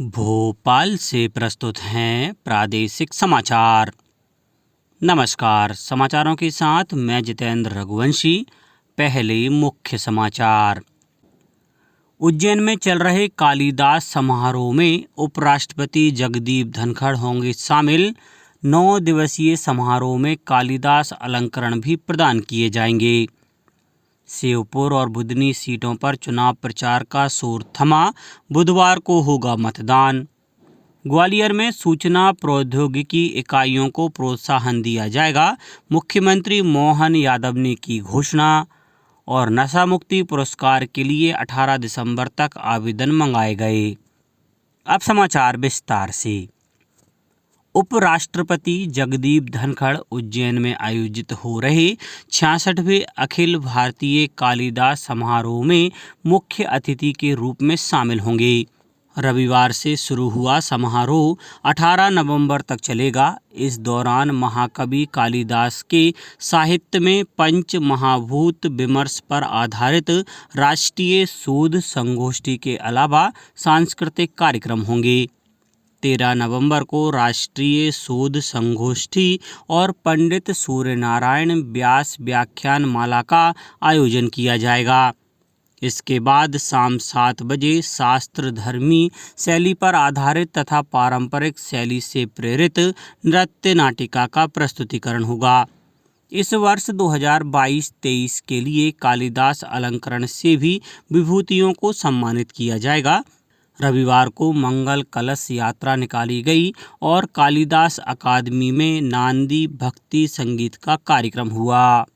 भोपाल से प्रस्तुत हैं प्रादेशिक समाचार। नमस्कार, समाचारों के साथ मैं जितेंद्र रघुवंशी। पहले मुख्य समाचार। उज्जैन में चल रहे कालिदास समारोह में उपराष्ट्रपति जगदीप धनखड़ होंगे शामिल। 9 दिवसीय समारोह में कालिदास अलंकरण भी प्रदान किए जाएंगे। श्योपुर और बुधनी सीटों पर चुनाव प्रचार का शोर थमा, बुधवार को होगा मतदान। ग्वालियर में सूचना प्रौद्योगिकी इकाइयों को प्रोत्साहन दिया जाएगा, मुख्यमंत्री मोहन यादव ने की घोषणा। और नशा मुक्ति पुरस्कार के लिए 18 दिसंबर तक आवेदन मंगाए गए। अब समाचार विस्तार से। उपराष्ट्रपति जगदीप धनखड़ उज्जैन में आयोजित हो रहे 66वें अखिल भारतीय कालिदास समारोह में मुख्य अतिथि के रूप में शामिल होंगे। रविवार से शुरू हुआ समारोह 18 नवंबर तक चलेगा। इस दौरान महाकवि कालिदास के साहित्य में पंच महाभूत विमर्श पर आधारित राष्ट्रीय शोध संगोष्ठी के अलावा सांस्कृतिक कार्यक्रम होंगे। 13 नवंबर को राष्ट्रीय शोध संगोष्ठी और पंडित सूर्यनारायण व्यास व्याख्यान माला का आयोजन किया जाएगा। इसके बाद शाम 7 बजे शास्त्र धर्मी शैली पर आधारित तथा पारंपरिक शैली से प्रेरित नृत्य नाटिका का प्रस्तुतिकरण होगा। इस वर्ष 2022-23 के लिए कालिदास अलंकरण से भी विभूतियों को सम्मानित किया जाएगा। रविवार को मंगल कलश यात्रा निकाली गई और कालिदास अकादमी में नांदी भक्ति संगीत का कार्यक्रम हुआ।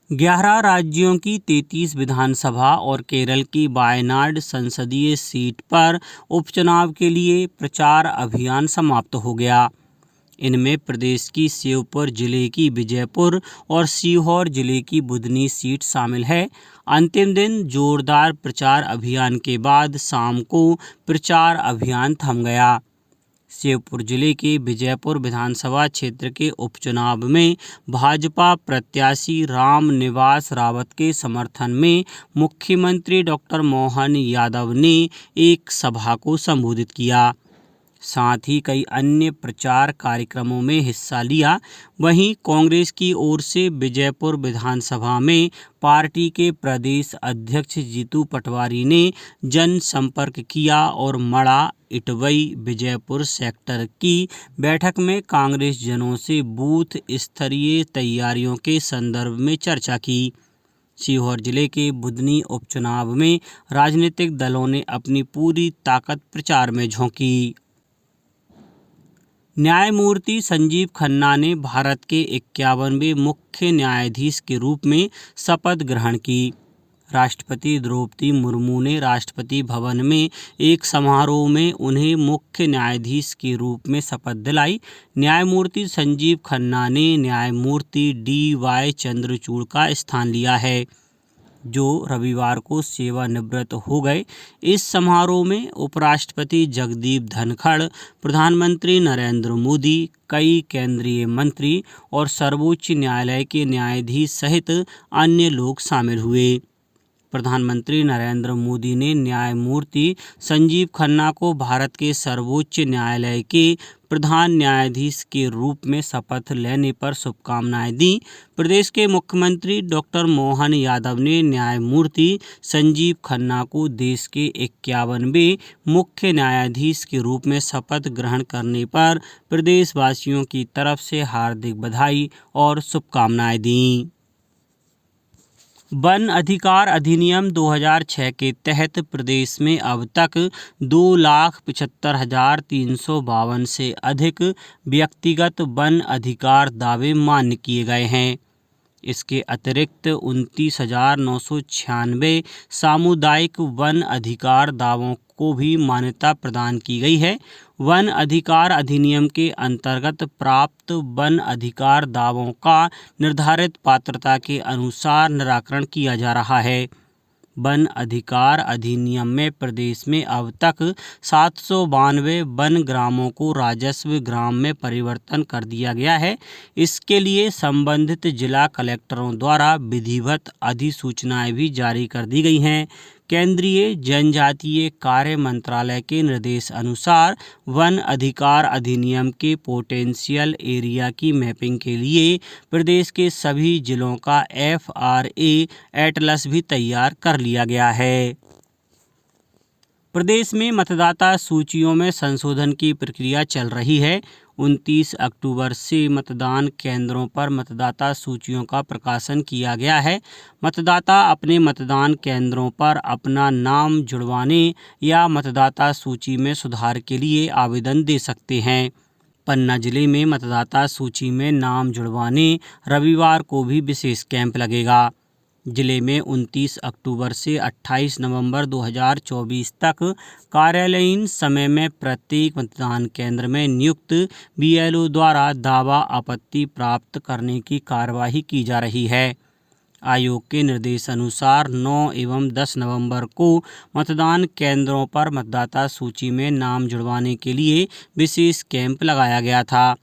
11 राज्यों की 33 विधानसभा और केरल की वायनाड संसदीय सीट पर उपचुनाव के लिए प्रचार अभियान समाप्त हो गया। इनमें प्रदेश की श्योपुर जिले की विजयपुर और सीहोर जिले की बुधनी सीट शामिल है। अंतिम दिन जोरदार प्रचार अभियान के बाद शाम को प्रचार अभियान थम गया। श्योपुर जिले के विजयपुर विधानसभा क्षेत्र के उपचुनाव में भाजपा प्रत्याशी राम निवास रावत के समर्थन में मुख्यमंत्री डॉक्टर मोहन यादव ने एक सभा को संबोधित किया। साथ ही कई अन्य प्रचार कार्यक्रमों में हिस्सा लिया। वहीं कांग्रेस की ओर से विजयपुर विधानसभा में पार्टी के प्रदेश अध्यक्ष जीतू पटवारी ने जनसंपर्क किया और मड़ा, इटवई, विजयपुर सेक्टर की बैठक में कांग्रेस जनों से बूथ स्तरीय तैयारियों के संदर्भ में चर्चा की। सीहोर जिले के बुधनी उपचुनाव में राजनीतिक दलों ने अपनी पूरी ताकत प्रचार में झोंकी। न्यायमूर्ति संजीव खन्ना ने भारत के 51वें मुख्य न्यायाधीश के रूप में शपथ ग्रहण की। राष्ट्रपति द्रौपदी मुर्मू ने राष्ट्रपति भवन में एक समारोह में उन्हें मुख्य न्यायाधीश के रूप में शपथ दिलाई। न्यायमूर्ति संजीव खन्ना ने न्यायमूर्ति DY चंद्रचूड़ का स्थान लिया है, जो रविवार को सेवानिवृत्त हो गए। इस समारोह में उपराष्ट्रपति जगदीप धनखड़, प्रधानमंत्री नरेंद्र मोदी, कई केंद्रीय मंत्री और सर्वोच्च न्यायालय के न्यायाधीश सहित अन्य लोग शामिल हुए। प्रधानमंत्री नरेंद्र मोदी ने न्यायमूर्ति संजीव खन्ना को भारत के सर्वोच्च न्यायालय के प्रधान न्यायाधीश के रूप में शपथ लेने पर शुभकामनाएं दी। प्रदेश के मुख्यमंत्री डॉक्टर मोहन यादव ने न्यायमूर्ति संजीव खन्ना को देश के 51वें मुख्य न्यायाधीश के रूप में शपथ ग्रहण करने पर प्रदेशवासियों की तरफ से हार्दिक बधाई और शुभकामनाएं दी। वन अधिकार अधिनियम 2006 के तहत प्रदेश में अब तक 2,75,352 से अधिक व्यक्तिगत वन अधिकार दावे मान्य किए गए हैं। इसके अतिरिक्त 29,996 सामुदायिक वन अधिकार दावों को भी मान्यता प्रदान की गई है। वन अधिकार अधिनियम के अंतर्गत प्राप्त वन अधिकार दावों का निर्धारित पात्रता के अनुसार निराकरण किया जा रहा है। वन अधिकार अधिनियम में प्रदेश में अब तक 792 वन ग्रामों को राजस्व ग्राम में परिवर्तन कर दिया गया है। इसके लिए संबंधित जिला कलेक्टरों द्वारा विधिवत अधिसूचनाएं भी जारी कर दी गई हैं। केंद्रीय जनजातीय कार्य मंत्रालय के निर्देश अनुसार वन अधिकार अधिनियम के पोटेंशियल एरिया की मैपिंग के लिए प्रदेश के सभी जिलों का FRA एटलस भी तैयार कर लिया गया है। प्रदेश में मतदाता सूचियों में संशोधन की प्रक्रिया चल रही है। 29 अक्टूबर से मतदान केंद्रों पर मतदाता सूचियों का प्रकाशन किया गया है। मतदाता अपने मतदान केंद्रों पर अपना नाम जुड़वाने या मतदाता सूची में सुधार के लिए आवेदन दे सकते हैं। पन्ना जिले में मतदाता सूची में नाम जुड़वाने रविवार को भी विशेष कैंप लगेगा। जिले में 29 अक्टूबर से 28 नवंबर 2024 तक कार्यालयीन समय में प्रत्येक मतदान केंद्र में नियुक्त BLO द्वारा दावा आपत्ति प्राप्त करने की कार्यवाही की जा रही है। आयोग के निर्देशानुसार 9 एवं 10 नवंबर को मतदान केंद्रों पर मतदाता सूची में नाम जुड़वाने के लिए विशेष कैंप लगाया गया था।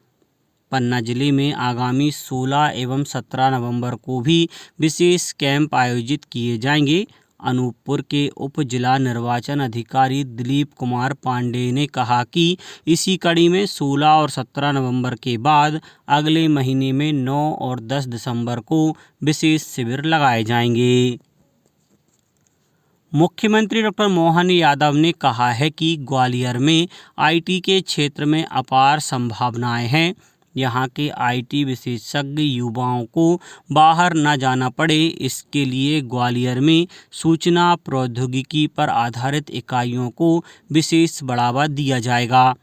पन्ना जिले में आगामी 16 एवं 17 नवंबर को भी विशेष कैंप आयोजित किए जाएंगे। अनूपपुर के उप जिला निर्वाचन अधिकारी दिलीप कुमार पांडे ने कहा कि इसी कड़ी में 16 और 17 नवंबर के बाद अगले महीने में 9 और 10 दिसंबर को विशेष शिविर लगाए जाएंगे। मुख्यमंत्री डॉक्टर मोहन यादव ने कहा है कि ग्वालियर में IT के क्षेत्र में अपार संभावनाएं हैं। यहाँ के IT विशेषज्ञ युवाओं को बाहर न जाना पड़े, इसके लिए ग्वालियर में सूचना प्रौद्योगिकी पर आधारित इकाइयों को विशेष बढ़ावा दिया जाएगा।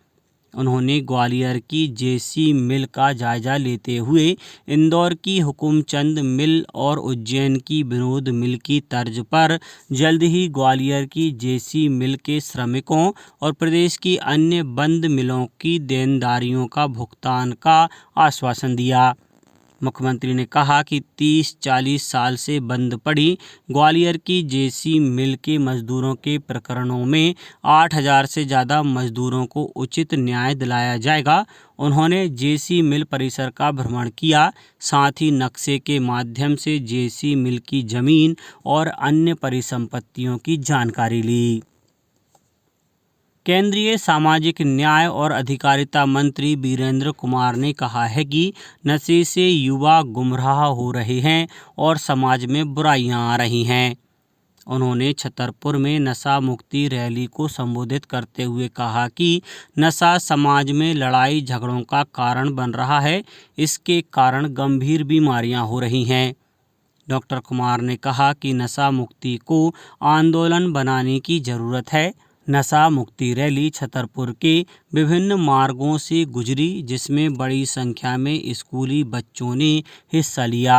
उन्होंने ग्वालियर की JC मिल का जायजा लेते हुए इंदौर की हुकुमचंद मिल और उज्जैन की विनोद मिल की तर्ज पर जल्द ही ग्वालियर की JC मिल के श्रमिकों और प्रदेश की अन्य बंद मिलों की देनदारियों का भुगतान का आश्वासन दिया। मुख्यमंत्री ने कहा कि 30-40 साल से बंद पड़ी ग्वालियर की JC मिल के मजदूरों के प्रकरणों में 8000 से ज़्यादा मजदूरों को उचित न्याय दिलाया जाएगा। उन्होंने JC मिल परिसर का भ्रमण किया, साथ ही नक्शे के माध्यम से JC मिल की जमीन और अन्य परिसंपत्तियों की जानकारी ली। केंद्रीय सामाजिक न्याय और अधिकारिता मंत्री वीरेंद्र कुमार ने कहा है कि नशे से युवा गुमराह हो रहे हैं और समाज में बुराइयां आ रही हैं। उन्होंने छतरपुर में नशा मुक्ति रैली को संबोधित करते हुए कहा कि नशा समाज में लड़ाई झगड़ों का कारण बन रहा है। इसके कारण गंभीर बीमारियां हो रही हैं। डॉक्टर कुमार ने कहा कि नशा मुक्ति को आंदोलन बनाने की ज़रूरत है। नशा मुक्ति रैली छतरपुर के विभिन्न मार्गों से गुजरी, जिसमें बड़ी संख्या में स्कूली बच्चों ने हिस्सा लिया।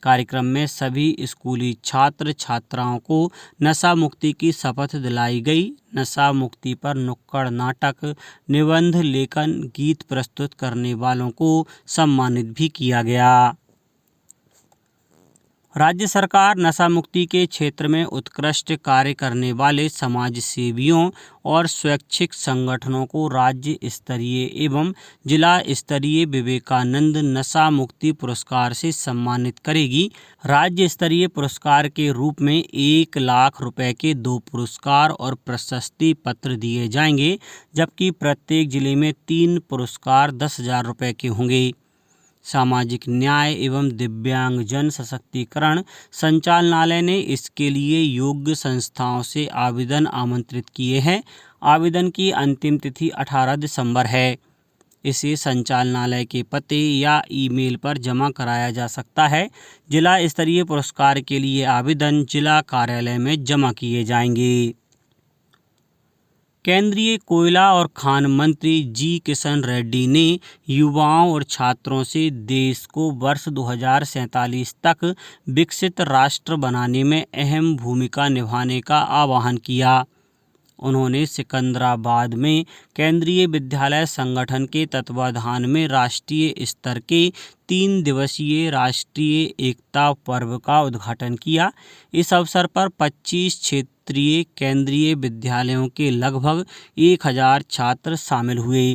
कार्यक्रम में सभी स्कूली छात्र छात्राओं को नशा मुक्ति की शपथ दिलाई गई। नशा मुक्ति पर नुक्कड़ नाटक, निबंध लेखन, गीत प्रस्तुत करने वालों को सम्मानित भी किया गया। राज्य सरकार नशा मुक्ति के क्षेत्र में उत्कृष्ट कार्य करने वाले समाज सेवियों और स्वैच्छिक संगठनों को राज्य स्तरीय एवं जिला स्तरीय विवेकानंद नशा मुक्ति पुरस्कार से सम्मानित करेगी। राज्य स्तरीय पुरस्कार के रूप में 1 लाख रुपए के 2 पुरस्कार और प्रशस्ति पत्र दिए जाएंगे, जबकि प्रत्येक जिले में 3 पुरस्कार 10,000 रुपए के होंगे। सामाजिक न्याय एवं दिव्यांगजन सशक्तिकरण संचालनालय ने इसके लिए योग्य संस्थाओं से आवेदन आमंत्रित किए हैं। आवेदन की अंतिम तिथि 18 दिसंबर है। इसे संचालनालय के पते या ईमेल पर जमा कराया जा सकता है। जिला स्तरीय पुरस्कार के लिए आवेदन जिला कार्यालय में जमा किए जाएंगे। केंद्रीय कोयला और खान मंत्री जी किशन रेड्डी ने युवाओं और छात्रों से देश को वर्ष 2047 तक विकसित राष्ट्र बनाने में अहम भूमिका निभाने का आह्वान किया। उन्होंने सिकंदराबाद में केंद्रीय विद्यालय संगठन के तत्वाधान में राष्ट्रीय स्तर के 3 दिवसीय राष्ट्रीय एकता पर्व का उद्घाटन किया। इस अवसर पर 25 क्षेत्रीय केंद्रीय विद्यालयों के लगभग 1000 छात्र शामिल हुए।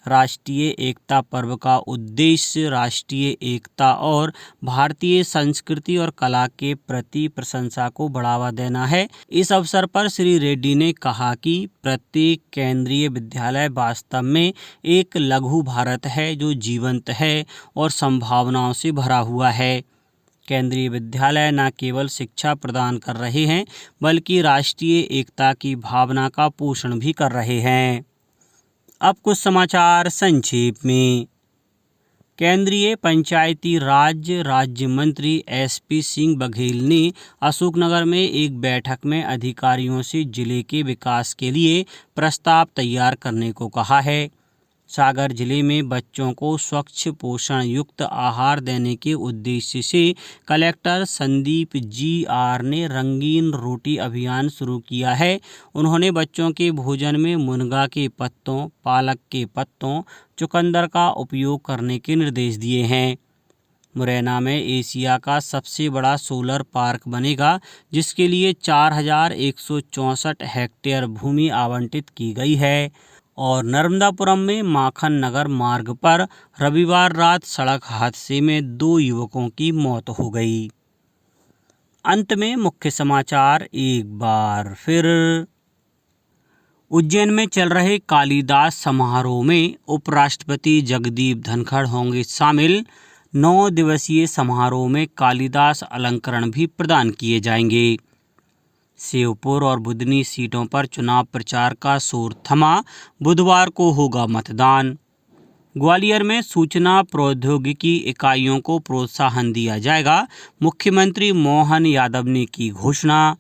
राष्ट्रीय एकता पर्व का उद्देश्य राष्ट्रीय एकता और भारतीय संस्कृति और कला के प्रति प्रशंसा को बढ़ावा देना है। इस अवसर पर श्री रेड्डी ने कहा कि प्रत्येक केंद्रीय विद्यालय वास्तव में एक लघु भारत है जो जीवंत है और संभावनाओं से भरा हुआ है। केंद्रीय विद्यालय न केवल शिक्षा प्रदान कर रहे हैं बल्कि राष्ट्रीय एकता की भावना का पोषण भी कर रहे हैं। अब कुछ समाचार संक्षेप में। केंद्रीय पंचायती राज राज्य मंत्री SP सिंह बघेल ने अशोकनगर में एक बैठक में अधिकारियों से जिले के विकास के लिए प्रस्ताव तैयार करने को कहा है। सागर जिले में बच्चों को स्वच्छ पोषण युक्त आहार देने के उद्देश्य से कलेक्टर संदीप GR ने रंगीन रोटी अभियान शुरू किया है। उन्होंने बच्चों के भोजन में मुनगा के पत्तों, पालक के पत्तों, चुकंदर का उपयोग करने के निर्देश दिए हैं। मुरैना में एशिया का सबसे बड़ा सोलर पार्क बनेगा, जिसके लिए 4164 हेक्टेयर भूमि आवंटित की गई है। और नर्मदापुरम में माखन नगर मार्ग पर रविवार रात सड़क हादसे में 2 युवकों की मौत हो गई। अंत में मुख्य समाचार एक बार फिर। उज्जैन में चल रहे कालिदास समारोह में उपराष्ट्रपति जगदीप धनखड़ होंगे शामिल। 9 दिवसीय समारोह में कालिदास अलंकरण भी प्रदान किए जाएंगे। शिवपुर और बुधनी सीटों पर चुनाव प्रचार का शोर थमा, बुधवार को होगा मतदान। ग्वालियर में सूचना प्रौद्योगिकी इकाइयों को प्रोत्साहन दिया जाएगा, मुख्यमंत्री मोहन यादव ने की घोषणा।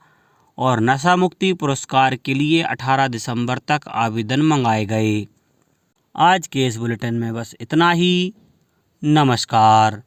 और नशा मुक्ति पुरस्कार के लिए 18 दिसंबर तक आवेदन मंगाए गए। आज के इस बुलेटिन में बस इतना ही। नमस्कार।